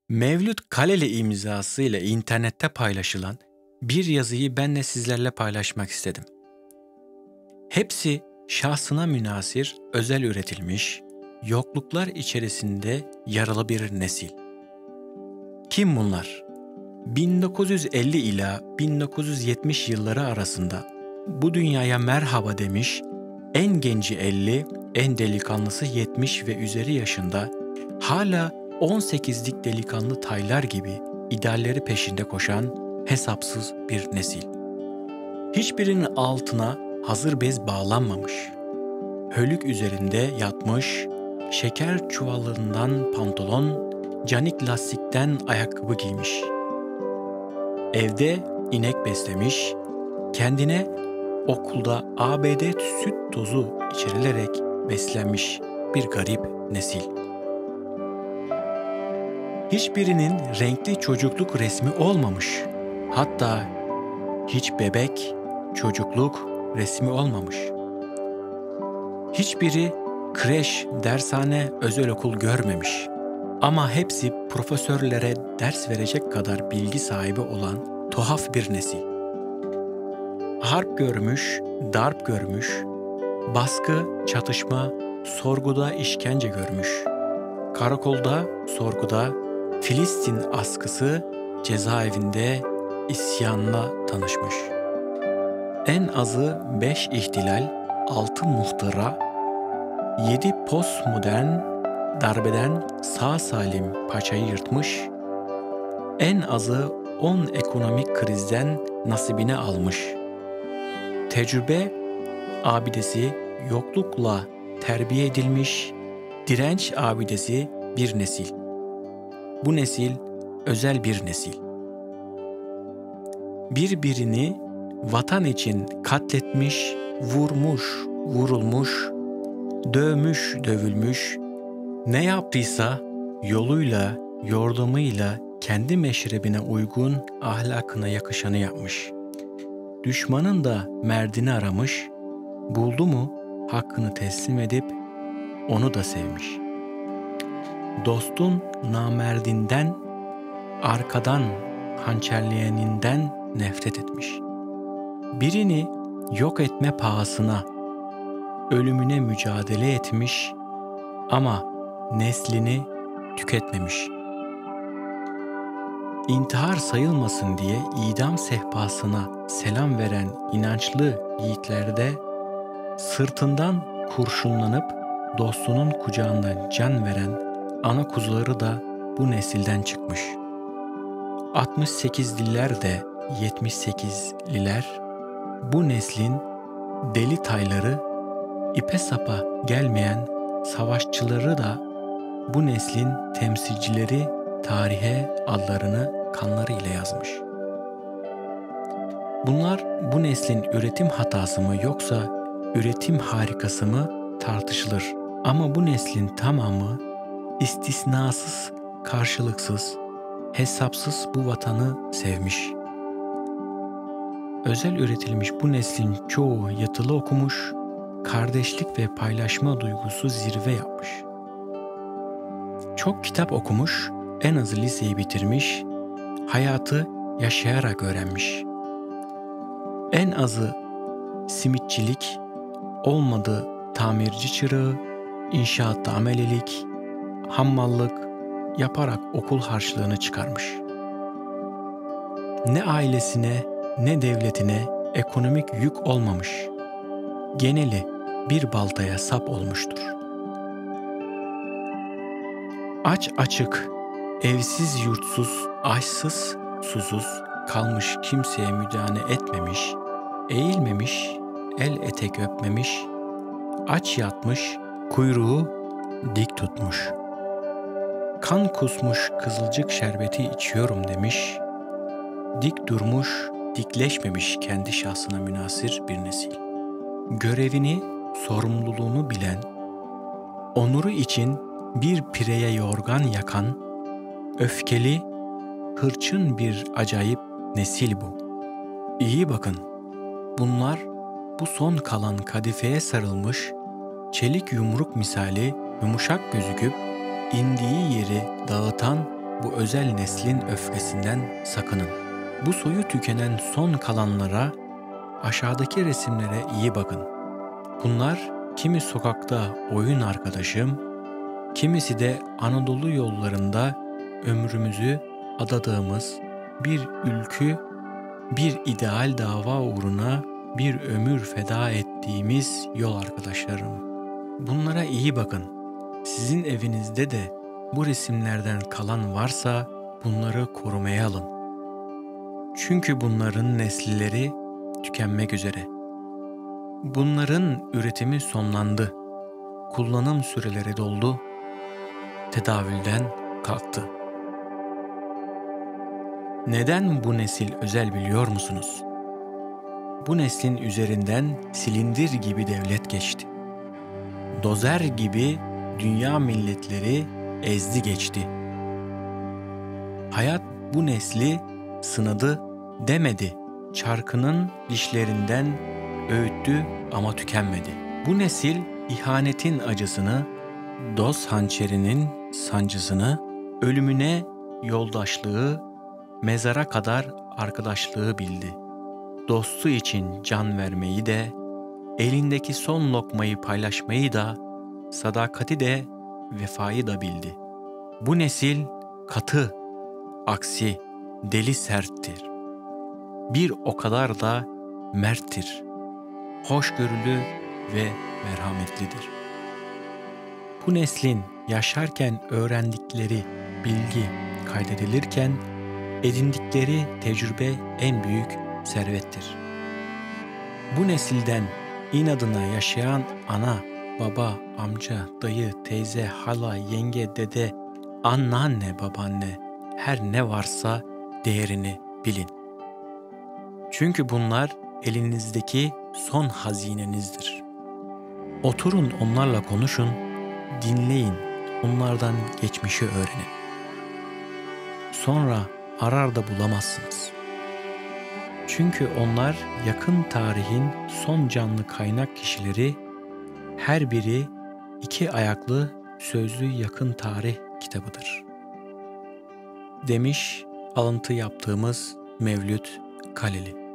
Mevlüt Kaleli imzasıyla internette paylaşılan bir yazıyı ben de sizlerle paylaşmak istedim. Hepsi şahsına münhasır, özel üretilmiş, yokluklar içerisinde yaralı bir nesil. Kim bunlar? 1950 ila 1970 yılları arasında bu dünyaya merhaba demiş, en genci 50, en delikanlısı 70 ve üzeri yaşında, hala 18'lik delikanlı taylar gibi idealleri peşinde koşan hesapsız bir nesil. Hiçbirinin altına hazır bez bağlanmamış, hölük üzerinde yatmış, şeker çuvalından pantolon, canik lastikten ayakkabı giymiş. Evde inek beslemiş, kendine okulda ABD süt tozu içirilerek beslenmiş bir garip nesil. Hiçbirinin renkli çocukluk resmi olmamış. Hatta hiç bebek, çocukluk resmi olmamış. Hiçbiri kreş, dershane, özel okul görmemiş. Ama hepsi profesörlere ders verecek kadar bilgi sahibi olan tuhaf bir nesil. Harp görmüş, darp görmüş, baskı, çatışma, sorguda işkence görmüş. Karakolda, sorguda, Filistin askısı, cezaevinde isyanla tanışmış. En azı 5 ihtilal, 6 muhtıra, 7 postmodern darbeden sağ salim paçayı yırtmış, en azı 10 ekonomik krizden nasibini almış. Tecrübe abidesi yoklukla terbiye edilmiş, direnç abidesi bir nesil. Bu nesil özel bir nesil. Birbirini vatan için katletmiş, vurmuş, vurulmuş, dövmüş, dövülmüş, ne yaptıysa yoluyla, yordamıyla kendi meşrebine uygun ahlakına yakışanı yapmış. Düşmanın da merdini aramış, buldu mu hakkını teslim edip onu da sevmiş. Dostun namerdinden, arkadan hançerleyeninden nefret etmiş. Birini yok etme pahasına, ölümüne mücadele etmiş ama neslini tüketmemiş. İntihar sayılmasın diye idam sehpasına selam veren inançlı yiğitlerde sırtından kurşunlanıp dostunun kucağında can veren ana kuzuları da bu nesilden çıkmış. 68'liler de 78'liler bu neslin deli tayları, ipe sapa gelmeyen savaşçıları da bu neslin temsilcileri tarihe adlarını kanlarıyla yazmış. Bunlar bu neslin üretim hatası mı yoksa üretim harikası mı tartışılır. Ama bu neslin tamamı istisnasız, karşılıksız, hesapsız bu vatanı sevmiş. Özel üretilmiş bu neslin çoğu yatılı okumuş, kardeşlik ve paylaşma duygusu zirve yapmış. Çok kitap okumuş, en azı liseyi bitirmiş, hayatı yaşayarak öğrenmiş. En azı simitçilik, olmadı tamirci çırağı, inşaatta amelelik, hammallık yaparak okul harçlığını çıkarmış. Ne ailesine ne devletine ekonomik yük olmamış. Geneli bir baltaya sap olmuştur. Aç açık, evsiz yurtsuz, açsız, susuz kalmış kimseye müdahale etmemiş, eğilmemiş, el etek öpmemiş, aç yatmış, kuyruğu dik tutmuş. Kan kusmuş kızılcık şerbeti içiyorum demiş, dik durmuş, dikleşmemiş kendi şahsına münhasır bir nesil. Görevini, sorumluluğunu bilen, onuru için bir pireye yorgan yakan, öfkeli, hırçın bir acayip nesil bu. İyi bakın, bunlar bu son kalan kadifeye sarılmış, çelik yumruk misali yumuşak gözüküp indiği yeri dağıtan bu özel neslin öfkesinden sakının. Bu soyu tükenen son kalanlara, aşağıdaki resimlere iyi bakın. Bunlar kimi sokakta oyun arkadaşım, kimisi de Anadolu yollarında ömrümüzü adadığımız bir ülkü, bir ideal dava uğruna bir ömür feda ettiğimiz yol arkadaşlarım. Bunlara iyi bakın. Sizin evinizde de bu resimlerden kalan varsa bunları korumaya alın. Çünkü bunların nesilleri tükenmek üzere. Bunların üretimi sonlandı. Kullanım süreleri doldu. Tedavülden kalktı. Neden bu nesil özel biliyor musunuz? Bu neslin üzerinden silindir gibi devlet geçti. Dozer gibi dünya milletleri ezdi geçti. Hayat bu nesli sınadı demedi. Çarkının dişlerinden öğüttü ama tükenmedi. Bu nesil ihanetin acısını, dost hançerinin sancısını, ölümüne yoldaşlığı, mezara kadar arkadaşlığı bildi. Dostu için can vermeyi de, elindeki son lokmayı paylaşmayı da, sadakati de, vefayı da bildi. Bu nesil katı, aksi, deli serttir. Bir o kadar da merttir. Hoşgörülü ve merhametlidir. Bu neslin yaşarken öğrendikleri bilgi kaydedilirken edindikleri tecrübe en büyük servettir. Bu nesilden inadına yaşayan ana, baba, amca, dayı, teyze, hala, yenge, dede, anneanne, babaanne, her ne varsa değerini bilin. Çünkü bunlar elinizdeki son hazinenizdir. Oturun onlarla konuşun, dinleyin, onlardan geçmişi öğrenin. Sonra arar da bulamazsınız. Çünkü onlar yakın tarihin son canlı kaynak kişileri, her biri 2 ayaklı sözlü yakın tarih kitabıdır. Demiş alıntı yaptığımız Mevlüt Kaleli.